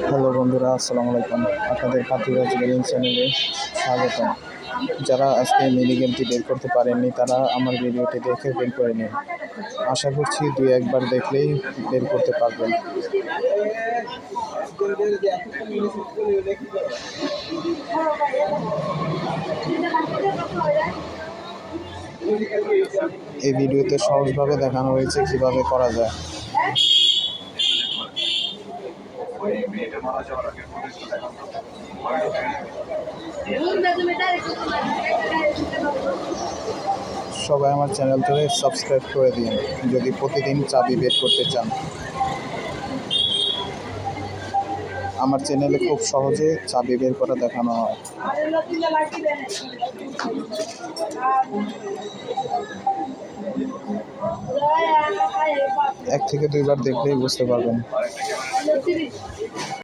Hello বন্ধুরা, আসসালামু আলাইকুম। আপনাদের পাতিরাজ গেমিং চ্যানেলে স্বাগতম। যারা আজকে মিনি গেমটি বের করতে পারেননি তারা আমার ভিডিওটি দেখে বের করে নিন। আশা করছি দুই একবার দেখলেই বের করতে পারবেন। এই ভিডিওতে সহজভাবে দেখানো হয়েছে কিভাবে করা যায়। সবাই আমার চ্যানেলটাকে সাবস্ক্রাইব করে দিন যদি প্রতিদিন চাবি বের করতে চান। আমার চ্যানেলে খুব সহজে চাবি বের করা দেখানো হয়। 1 থেকে 2 বার দেখলেই বুঝতে পারবেন।